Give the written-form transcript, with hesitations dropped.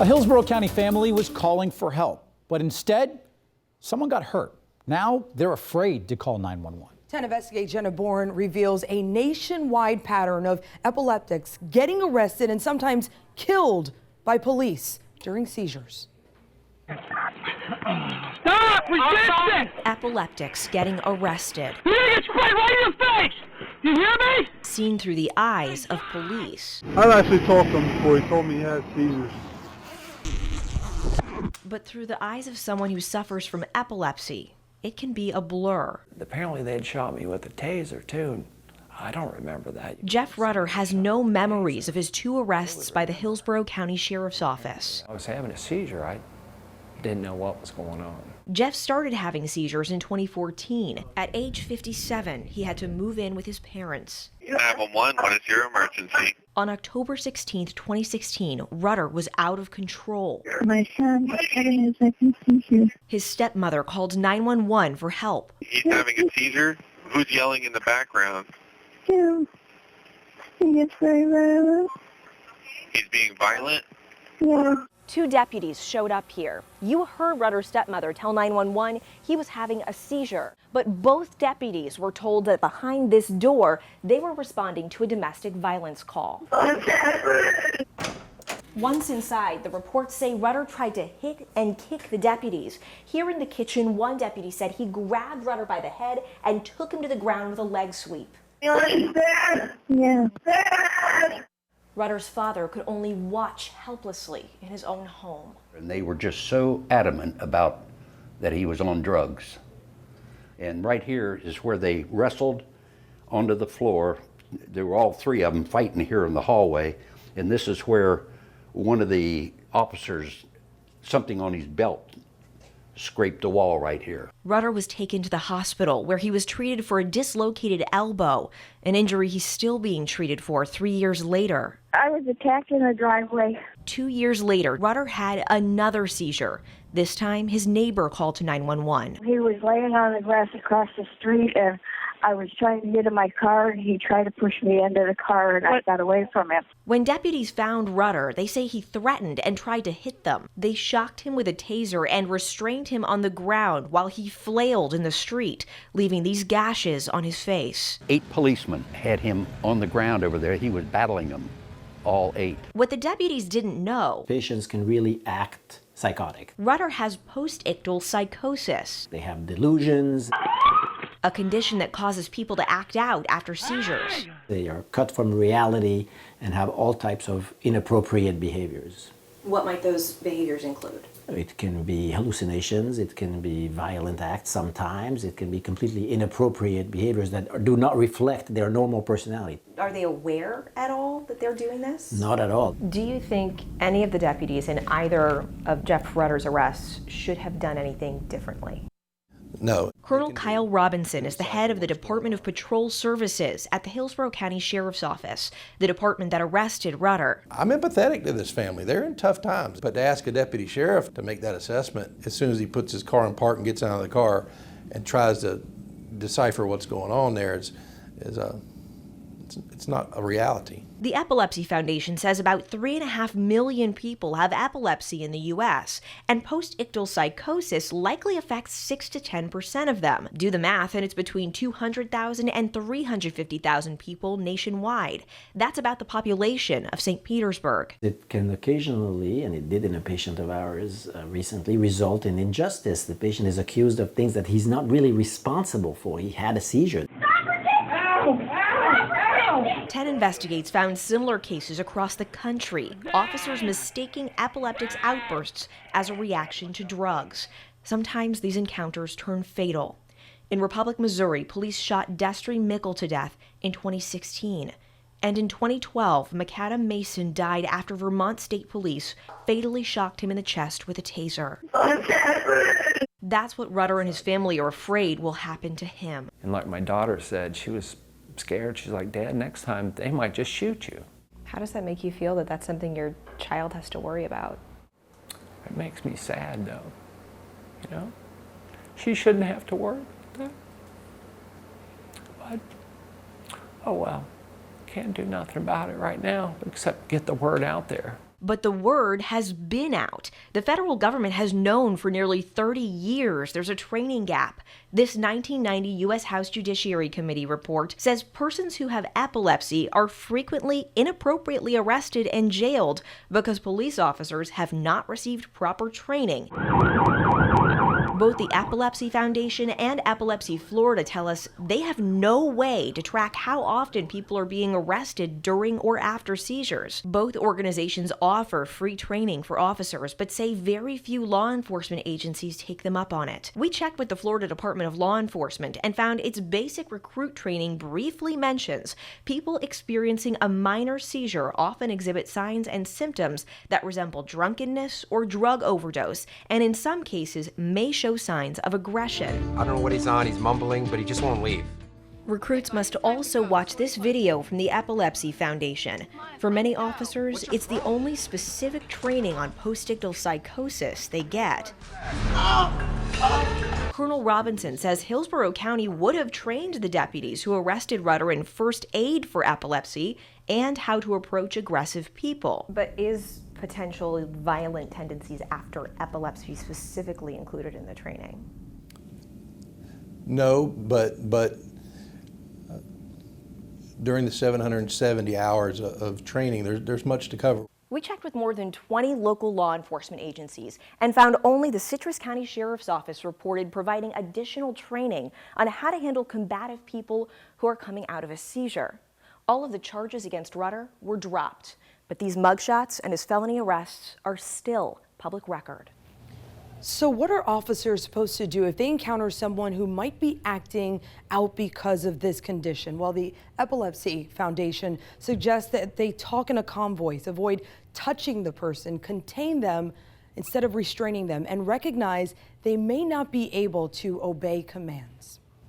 A Hillsborough County family was calling for help, but instead, someone got hurt. Now they're afraid to call 911. 10 Investigate Jenna Bourne reveals a nationwide pattern of epileptics getting arrested and sometimes killed by police during seizures. Stop! Resist! Epileptics getting arrested. You're gonna get sprayed right in your face! You hear me? Seen through the eyes of police. I've actually talked to him before. He told me he had seizures. But through the eyes of someone who suffers from epilepsy, it can be a blur. Apparently they'd shot me with a taser too. I don't remember that. Jeff Rutter has no memories of his 2 arrests by the Hillsborough County Sheriff's Office. I was having a seizure. I didn't know what was going on. Jeff started having seizures in 2014. At age 57, he had to move in with his parents. 911, what is your emergency? On October 16, 2016, Rutter was out of control. My son is having a second seizure. His stepmother called 911 for help. He's having a seizure? Who's yelling in the background? He gets very violent. He's being violent? Yeah. 2 deputies showed up here. You heard Rutter's stepmother tell 911 he was having a seizure. But both deputies were told that behind this door, they were responding to a domestic violence call. Once inside, the reports say Rutter tried to hit and kick the deputies. Here in the kitchen, one deputy said he grabbed Rutter by the head and took him to the ground with a leg sweep. Yeah. Rutter's father could only watch helplessly in his own home. And they were just so adamant about that he was on drugs. And right here is where they wrestled onto the floor. There were all 3 of them fighting here in the hallway. And this is where one of the officers, something on his belt, scraped the wall right here. Rutter was taken to the hospital where he was treated for a dislocated elbow, an injury he's still being treated for 3 years later. I was attacked in the driveway. 2 years later, Rutter had another seizure. This time, his neighbor called to 911. He was laying on the grass across the street, and I was trying to get in my car, and he tried to push me into the car, and I got away from him. When deputies found Rutter, they say he threatened and tried to hit them. They shocked him with a taser and restrained him on the ground while he flailed in the street, leaving these gashes on his face. 8 policemen had him on the ground over there. He was battling them, all 8. What the deputies didn't know, patients can really act psychotic. Rutter has post-ictal psychosis. They have delusions. A condition that causes people to act out after seizures. They are cut from reality and have all types of inappropriate behaviors. What might those behaviors include? It can be hallucinations, it can be violent acts sometimes, it can be completely inappropriate behaviors that do not reflect their normal personality. Are they aware at all that they're doing this? Not at all. Do you think any of the deputies in either of Jeff Rutter's arrests should have done anything differently? No. Colonel Kyle Robinson is the head of the Department of Patrol Services at the Hillsborough County Sheriff's Office, the department that arrested Rutter. I'm empathetic to this family. They're in tough times. But to ask a deputy sheriff to make that assessment as soon as he puts his car in park and gets out of the car and tries to decipher what's going on there it's not a reality. The Epilepsy Foundation says about 3.5 million people have epilepsy in the U.S., and post-ictal psychosis likely affects 6 to 10% of them. Do the math, and it's between 200,000 and 350,000 people nationwide. That's about the population of St. Petersburg. It can occasionally, and it did in a patient of ours recently, result in injustice. The patient is accused of things that he's not really responsible for. He had a seizure. 10 Investigates found similar cases across the country, officers mistaking epileptic outbursts as a reaction to drugs. Sometimes these encounters turn fatal. In Republic, Missouri, police shot Destry Mickle to death in 2016. And in 2012, Macadam Mason died after Vermont State Police fatally shocked him in the chest with a taser. That's what Rutter and his family are afraid will happen to him. And like my daughter said, she was scared. She's like, Dad, next time they might just shoot you. How does that make you feel that that's something your child has to worry about? It makes me sad, though. You know? She shouldn't have to worry about that. But, oh well, can't do nothing about it right now except get the word out there. But the word has been out. The federal government has known for nearly 30 years there's a training gap. This 1990 U.S. House Judiciary Committee report says persons who have epilepsy are frequently inappropriately arrested and jailed because police officers have not received proper training. Both the Epilepsy Foundation and Epilepsy Florida tell us they have no way to track how often people are being arrested during or after seizures. Both organizations offer free training for officers, but say very few law enforcement agencies take them up on it. We checked with the Florida Department of Law Enforcement and found its basic recruit training briefly mentions people experiencing a minor seizure often exhibit signs and symptoms that resemble drunkenness or drug overdose, and in some cases may show signs of aggression. I don't know what he's on, he's mumbling, but he just won't leave. Recruits must also watch this video from the Epilepsy Foundation. For many officers, it's the only specific training on postictal psychosis they get. Colonel Robinson says Hillsborough County would have trained the deputies who arrested Rutter in first aid for epilepsy and how to approach aggressive people. But is potential violent tendencies after epilepsy specifically included in the training? No, but during the 770 hours of training, there's much to cover. We checked with more than 20 local law enforcement agencies and found only the Citrus County Sheriff's Office reported providing additional training on how to handle combative people who are coming out of a seizure. All of the charges against Rutter were dropped, but these mugshots and his felony arrests are still public record. So what are officers supposed to do if they encounter someone who might be acting out because of this condition? Well, the Epilepsy Foundation suggests that they talk in a calm voice, avoid touching the person, contain them instead of restraining them, and recognize they may not be able to obey commands.